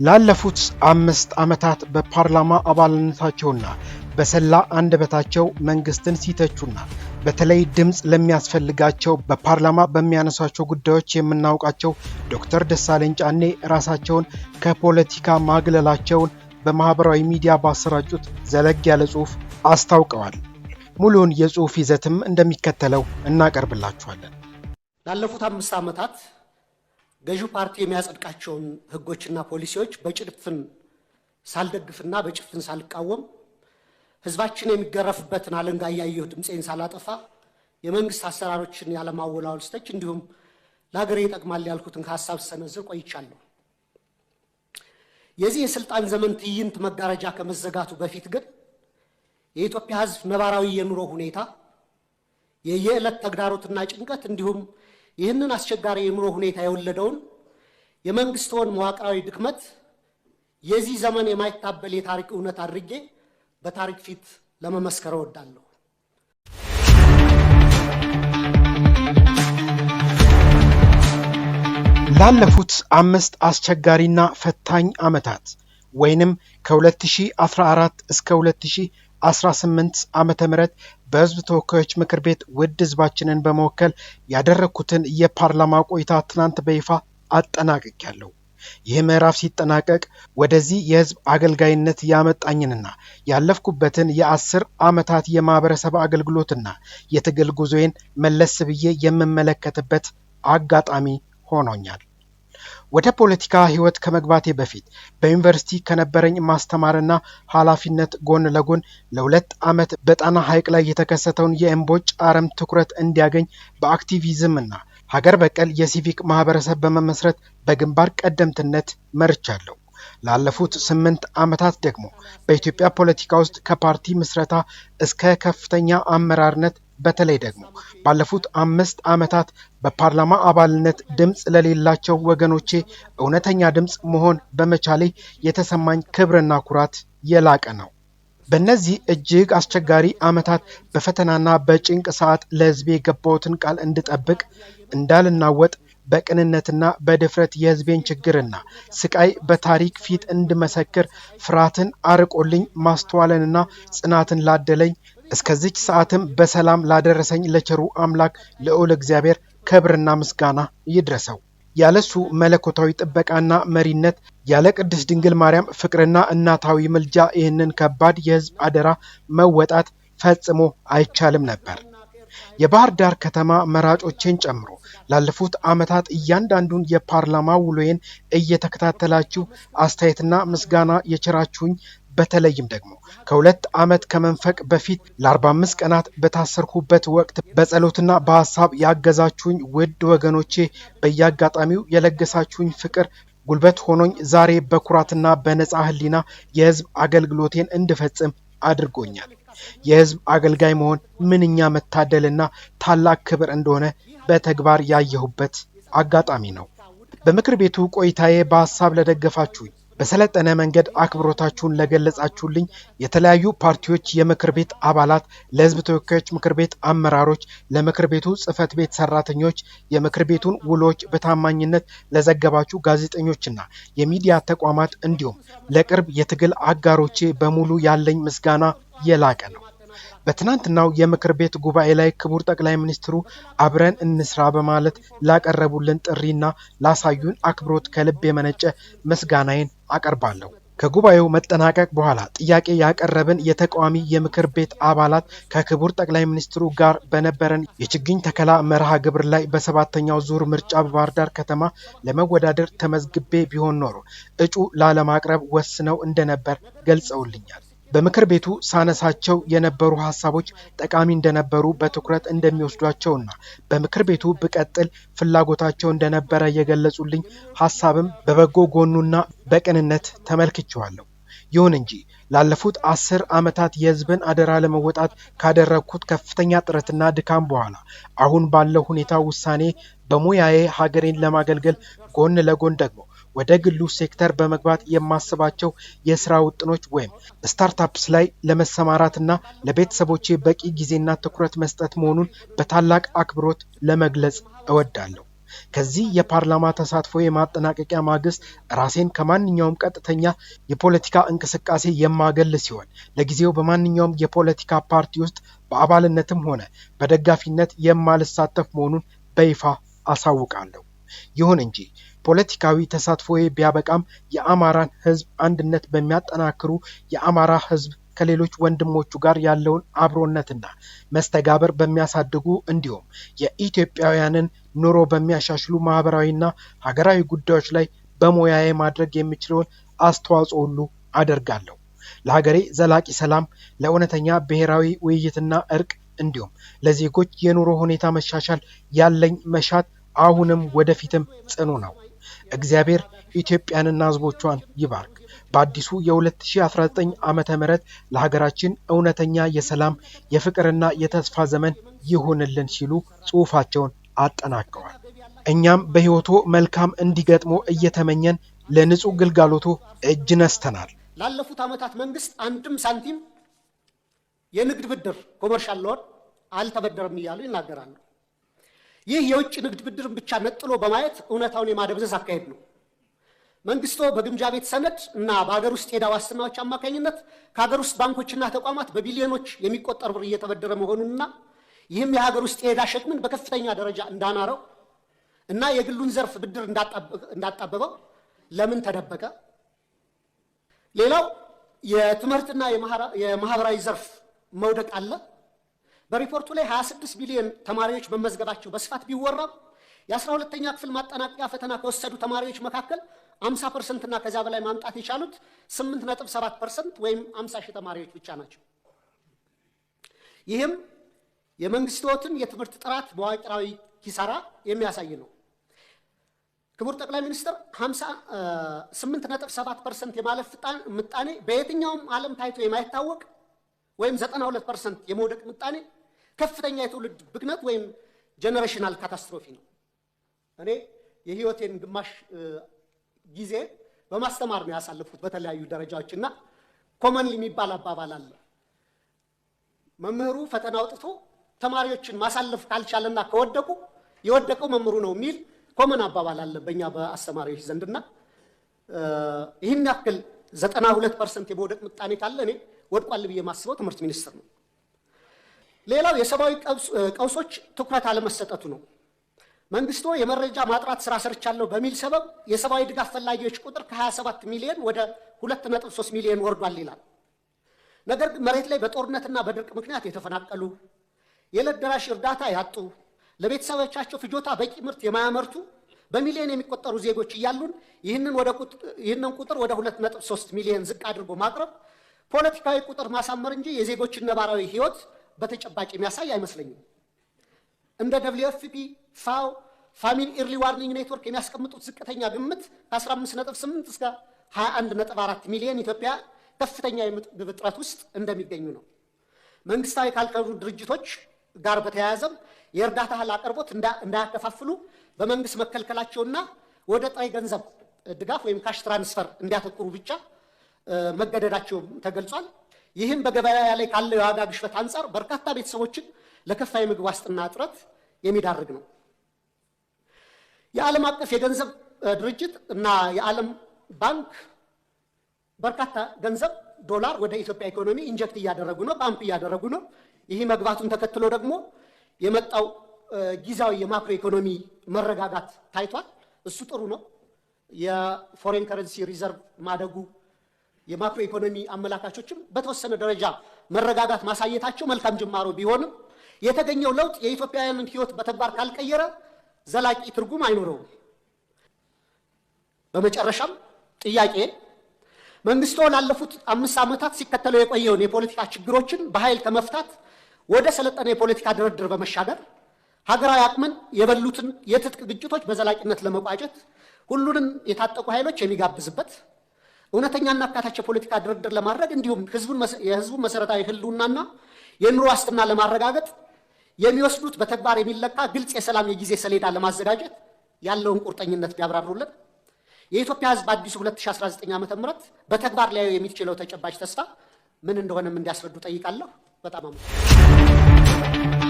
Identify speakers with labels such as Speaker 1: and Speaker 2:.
Speaker 1: ላለፉት 5 ዓመታት በፓርላማ አባልነታቸውና በሰላ አንደበታቸው መንግስትን ሲተቹና በተለይ ድምጽ ለሚያስፈልጋቸው በፓርላማ በሚያነሷቸው ጉዳዮች የምናውቃቸው ዶክተር ደሳለኝ ጫኔ ራሳቸውን ከፖለቲካ ማግለላቸውን በማህበራዊ ሚዲያ ባሰራጩት ዘለግ ያለ ጽሑፍ አስታውቀዋል። ሙሉውን የጽሑፍ ይዘትም እንደሚከተለው እናቀርብላችኋለን።
Speaker 2: ላለፉት 5 ዓመታት ገዢው ፓርቲ የሚያጸድቃቸውን ህጎችና ፖሊሲዎች በጭፍን ሳልደግፍና በጭፍን ሳልቃወም ህዝባችን የሚገረፍበትን አለንጋ እያየሁ ድምፄን ሳላጠፋ የመንግስት አሰራሮችን ያለማወላወል ስተች እንዲሁም ለሀገሬ ይጠቅማል ያልኩትን ሀሳብ ሰነዝር ቆይቻለሁ። የዚህ የስልጣን ዘመን ትዕይንት መጋረጃ ከመዘጋቱ በፊት ግን የኢትዮጵያ ህዝብ ነባራዊ የኑሮ ሁኔታ የየዕለት ተግዳሮትና ጭንቀት እንዲሁም ይህንን አስቸጋሪ የኑሮ ሁኔታ የወለደውን የመንግስትን መዋቅራዊ ድክመት የዚህ ዘመን የማይታበል የታሪክ እውነት አድርጌ በታሪክ ፊት ለመመስከር እወዳለሁ።
Speaker 1: ላለፉት 5 አስቸጋሪና ፈታኝ ዓመታት ወይንም ከ2014 እስከ 2018 ዓመተ ምህረት በህዝብ ተወካዮች ምክር ቤት ውድ ህዝባችንን በመወከል ያደረኩትን የፓርላማ ቆይታ ትናንት በይፋ አጠናቅቄያለሁ። ይህ ምዕራፍ ሲጠናቀቅ ወደዚህ የህዝብ አገልጋይነት ያመጣኝንና ያለፍኩበትን የ10 ዓመታት የማህበረሰብ አገልግሎትና የትግል ጉዞዬን መለስ ብዬ የምመለከትበት አጋጣሚ ሆኖኛል። ወደ ፖለቲካ ህይወት ከመግባቴ በፊት በዩኒቨርሲቲ ከነበረኝ ማስተማርና ኃላፊነት ጎን ለጎን ለ2 ዓመት በጣና ሐይቅ ላይ የተከሰተውን የእምቦጭ አረም ትኩረት እንዲያገኝ በአክቲቪዝምና ሀገር በቀል የሲቪክ ማህበረሰብ በመመስረት በግንባር ቀደምትነት መርቻለሁ። ላለፉት 8 ዓመታት ደግሞ በኢትዮጵያ ፖለቲካ ውስጥ ከፓርቲ ምስረታ እስከ ከፍተኛ አመራርነት በተለይ ደግሞ ባለፉት 5 ዓመታት በፓርላማ አባልነት ድምጽ ለሌላቸው ወገኖቼ እውነተኛ ድምጽ መሆን በመቻሌ የተሰማኝ ክብርና ኩራት የላቀ ነው። በእነዚህ እጅግ አስቸጋሪ ዓመታት በፈተናና በጭንቅ ሰዓት ለህዝቤ የገባሁትን ቃል እንድጠብቅ እንዳልናወጥ በቅንነትና በድፍረት የህዝቤን ችግርና ስቃይ በታሪክ ፊት እንድመሰክር ፍርሃትን አርቆልኝ ማስተዋልንና ጽናትን ላደለኝ እስከዚች ሰዓትም በሰላም ላደረሰኝ ለቸሩ አምላክ ልዑል እግዚአብሔር ክብርና ምስጋና ይድረሰው። ያለሱ መለኮታዊ ጥበቃና መሪነት ያለ ቅድስት ድንግል ማርያም ፍቅርና እናታዊ ምልጃ ይህንን ከባድ የህዝብ አደራ መወጣት ፈጽሞ አይቻልም ነበር። የባህር ዳር ከተማ መራጮችን ጨምሮ ላለፉት ዓመታት እያንዳንዱን የፓርላማ ውሎዬን እየተከታተላችሁ አስተያየትና ምስጋና የቸራችሁኝ በተለይም ደግሞ ከ2 ዓመት ከመንፈቅ በፊት ለ45 ቀናት በታሰርኩበት ወቅት በጸሎትና በሐሳብ ያገዛችሁኝ ውድ ወገኖቼ በየአጋጣሚው የለገሳችሁኝ ፍቅር ጉልበት ሆኖኝ ዛሬ በኩራትና በነጻ ህሊና የህዝብ አገልግሎቴን እንድፈጽም አድርጎኛል። የህዝብ አገልጋይ መሆን ምንኛ መታደልና ታላቅ ክብር እንደሆነ በተግባር ያየሁበት አጋጣሚ ነው። በምክር ቤቱ ቆይታዬ በሐሳብ ለደገፋችሁኝ በሰለጠነ መንገድ አክብሮታችሁን ለገለጻችሁልኝ የተለያዩ ፓርቲዎች የምክር ቤት አባላት፣ ለህዝብ ተወካዮች ምክር ቤት አመራሮች፣ ለምክር ቤቱ ጽህፈት ቤት ሰራተኞች፣ የምክር ቤቱን ውሎች በታማኝነት ለዘገባችሁ ጋዜጠኞችና የሚዲያ ተቋማት እንዲሁም ለቅርብ የትግል አጋሮቼ በሙሉ ያለኝ ምስጋና የላቀ ነው። በትናንትናው የምክር ቤት ጉባኤ ላይ ክቡር ጠቅላይ ሚኒስትሩ አብረን እንስራ በማለት ላቀረቡልን ጥሪና ላሳዩን አክብሮት ከልብ የመነጨ ምስጋናዬን አቀርባለሁ። ከጉባኤው መጠናቀቅ በኋላ ጥያቄ ያቀረብን የተቃዋሚ የምክር ቤት አባላት ከክቡር ጠቅላይ ሚኒስትሩ ጋር በነበረን የችግኝ ተከላ መርሃ ግብር ላይ በ7ኛው ዙር ምርጫ በባህር ዳር ከተማ ለመወዳደር ተመዝግቤ ቢሆን ኖሮ እጩ ላለማቅረብ ወስነው እንደነበር ገልጸውልኛል። በምክር ቤቱ ሳነሳቸው የነበሩ ሐሳቦች ጠቃሚ እንደነበሩ በትኩረት እንደሚወስዷቸውና በምክር ቤቱ ብቀጥል ፍላጎታቸው እንደነበረ የገለጹልኝ ሐሳብም በበጎ ጎኑና በቅንነት ተመልክቼዋለሁ። ይሁን እንጂ ላለፉት 10 ዓመታት የህዝብን አደራ ለመወጣት ካደረኩት ከፍተኛ ጥረትና ድካም በኋላ አሁን ባለው ሁኔታ ውሳኔ በሙያዬ ሀገሬን ለማገልገል ጎን ለጎን ደግሞ ወደ ግሉ ሴክተር በመግባት የማስባቸው የሥራ ውጥኖች ወይም ስታርታፕስ ላይ ለመሰማራትና ለቤተሰቦቼ በቂ ጊዜና ትኩረት መስጠት መሆኑን በታላቅ አክብሮት ለመግለጽ እወዳለሁ። ከዚህ የፓርላማ ተሳትፎ የማጠናቀቂያ ማግስት ራሴን ከማንኛውም ቀጥተኛ የፖለቲካ እንቅስቃሴ የማገል ሲሆን ለጊዜው በማንኛውም የፖለቲካ ፓርቲ ውስጥ በአባልነትም ሆነ በደጋፊነት የማልሳተፍ መሆኑን በይፋ አሳውቃለሁ። ይሁን እንጂ ፖለቲካዊ ተሳትፎዬ ቢያበቃም የአማራን ህዝብ አንድነት በሚያጠናክሩ የአማራ ህዝብ ከሌሎች ወንድሞቹ ጋር ያለውን አብሮነትና መስተጋብር በሚያሳድጉ እንዲሁም የኢትዮጵያውያንን ኑሮ በሚያሻሽሉ ማህበራዊና ሀገራዊ ጉዳዮች ላይ በሙያዬ ማድረግ የሚችለውን አስተዋጽኦ ሁሉ አደርጋለሁ። ለሀገሬ ዘላቂ ሰላም፣ ለእውነተኛ ብሔራዊ ውይይትና እርቅ እንዲሁም ለዜጎች የኑሮ ሁኔታ መሻሻል ያለኝ መሻት አሁንም ወደፊትም ጽኑ ነው። እግዚአብሔር ኢትዮጵያንና ህዝቦቿን ይባርክ። በአዲሱ የ2019 ዓመተ ምህረት ለሀገራችን እውነተኛ የሰላም የፍቅርና የተስፋ ዘመን ይሁንልን ሲሉ ጽሑፋቸውን አጠናቀዋል። እኛም በህይወቱ መልካም እንዲገጥሞ እየተመኘን ለንጹህ ግልጋሎቱ እጅ ነስተናል።
Speaker 2: ላለፉት ዓመታት መንግስት አንድም ሳንቲም የንግድ ብድር ኮመርሻል ሎን አልተበደረም እያሉ ይናገራሉ። ይህ የውጭ ንግድ ብድርን ብቻ ነጥሎ በማየት እውነታውን የማደብዘዝ አካሄድ ነው። መንግስቶ በግምጃ ቤት ሰነድ እና በሀገር ውስጥ የዕዳ ዋስትናዎች አማካኝነት ከሀገር ውስጥ ባንኮችና ተቋማት በቢሊዮኖች የሚቆጠር ብር እየተበደረ መሆኑንና ይህም የሀገር ውስጥ የዕዳ ሸክምን በከፍተኛ ደረጃ እንዳናረው እና የግሉን ዘርፍ ብድር እንዳጣበበው ለምን ተደበቀ? ሌላው የትምህርትና የማህበራዊ ዘርፍ መውደቅ አለ። በሪፖርቱ ላይ 26 ሚሊዮን ተማሪዎች መመዝገባቸው በስፋት ቢወራም የ12ኛ ክፍል ማጠናቀቂያ ፈተና ከወሰዱ ተማሪዎች መካከል 50% እና ከዛ በላይ ማምጣት የቻሉት 8.7% ወይም 50 ሺህ ተማሪዎች ብቻ ናቸው። ይህም የመንግስቶትን የትምህርት ጥራት መዋቅራዊ ኪሳራ የሚያሳይ ነው። ክቡር ጠቅላይ ሚኒስትር 8.7% የማለፍ ምጣኔ በየትኛውም ዓለም ታይቶ የማይታወቅ ወይም 92% የመውደቅ ምጣኔ ከፍተኛ የትውልድ ብክነት ወይም ጀነሬሽናል ካታስትሮፊ ነው። እኔ የህይወቴን ግማሽ ጊዜ በማስተማር ነው ያሳለፉት በተለያዩ ደረጃዎችና ኮመንሊ የሚባል አባባል አለ። መምህሩ ፈተና አውጥቶ ተማሪዎችን ማሳለፍ ካልቻለና ከወደቁ የወደቀው መምህሩ ነው የሚል ኮመን አባባል አለ በእኛ በአስተማሪዎች ዘንድና ይህን ያክል 92% የመውደቅ ምጣኔ ካለ እኔ ወድቋል ብዬ ማስበው ትምህርት ሚኒስቴር ነው። ሌላው የሰብአዊ ቀውሶች ትኩረት አለመሰጠቱ ነው። መንግስቱ የመረጃ ማጥራት ስራ ሰርቻለሁ በሚል ሰበብ የሰብአዊ ድጋፍ ፈላጊዎች ቁጥር ከ27 ሚሊዮን ወደ 2.3 ሚሊዮን ወርዷል ይላል። ነገር ግን መሬት ላይ በጦርነትና በድርቅ ምክንያት የተፈናቀሉ፣ የዕለት ደራሽ እርዳታ ያጡ፣ ለቤተሰቦቻቸው ፍጆታ በቂ ምርት የማያመርቱ በሚሊዮን የሚቆጠሩ ዜጎች እያሉን ይህንን ቁጥር ወደ 2.3 ሚሊዮን ዝቅ አድርጎ ማቅረብ ፖለቲካዊ ቁጥር ማሳመር እንጂ የዜጎችን ነባራዊ ህይወት በተጨባጭ የሚያሳይ አይመስለኝም። እንደ WFP፣ ፋኦ፣ ፋሚሊ ኢርሊ ዋርኒንግ ኔትወርክ የሚያስቀምጡት ዝቅተኛ ግምት ከ15.8 እስከ 21.4 ሚሊዮን ኢትዮጵያ ከፍተኛ የምግብ እጥረት ውስጥ እንደሚገኙ ነው። መንግስታዊ ካልሆኑ ድርጅቶች ጋር በተያያዘም የእርዳታ እህል አቅርቦት እንዳያከፋፍሉ በመንግስት መከልከላቸውና ወደ ጥሬ ገንዘብ ድጋፍ ወይም ካሽ ትራንስፈር እንዲያተኩሩ ብቻ መገደዳቸው ተገልጿል። ይህም በገበያ ላይ ካለው የዋጋ ግሽበት አንጻር በርካታ ቤተሰቦችን ለከፋ የምግብ ዋስትና እጥረት የሚዳርግ ነው። የዓለም አቀፍ የገንዘብ ድርጅት እና የዓለም ባንክ በርካታ ገንዘብ ዶላር ወደ ኢትዮጵያ ኢኮኖሚ ኢንጀክት እያደረጉ ነው፣ ፓምፕ እያደረጉ ነው። ይህ መግባቱን ተከትሎ ደግሞ የመጣው ጊዜያዊ የማክሮ ኢኮኖሚ መረጋጋት ታይቷል። እሱ ጥሩ ነው። የፎሬን ከረንሲ ሪዘርቭ ማደጉ የማክሮ ኢኮኖሚ አመላካቾችም በተወሰነ ደረጃ መረጋጋት ማሳየታቸው መልካም ጅማሮ ቢሆንም የተገኘው ለውጥ የኢትዮጵያውያንን ህይወት በተግባር ካልቀየረ ዘላቂ ትርጉም አይኖረውም። በመጨረሻም ጥያቄ መንግስቱ ላለፉት 5 ዓመታት ሲከተለው የቆየውን የፖለቲካ ችግሮችን በኃይል ከመፍታት ወደ ሰለጠነ የፖለቲካ ድርድር በመሻገር ሀገራዊ አቅምን የበሉትን የትጥቅ ግጭቶች በዘላቂነት ለመቋጨት ሁሉንም የታጠቁ ኃይሎች የሚጋብዝበት እውነተኛና አካታች የፖለቲካ ድርድር ለማድረግ እንዲሁም የህዝቡን መሰረታዊ ህልውናና የኑሮ ዋስትና ለማረጋገጥ የሚወስዱት በተግባር የሚለካ ግልጽ የሰላም የጊዜ ሰሌዳ ለማዘጋጀት ያለውን ቁርጠኝነት ቢያብራሩልን። የኢትዮጵያ ህዝብ አዲሱ 2019 ዓ.ም በተግባር ላይ የሚችለው ተጨባጭ ተስፋ ምን እንደሆነም እንዲያስረዱ ጠይቃለሁ። በጣም አመሰግናለሁ።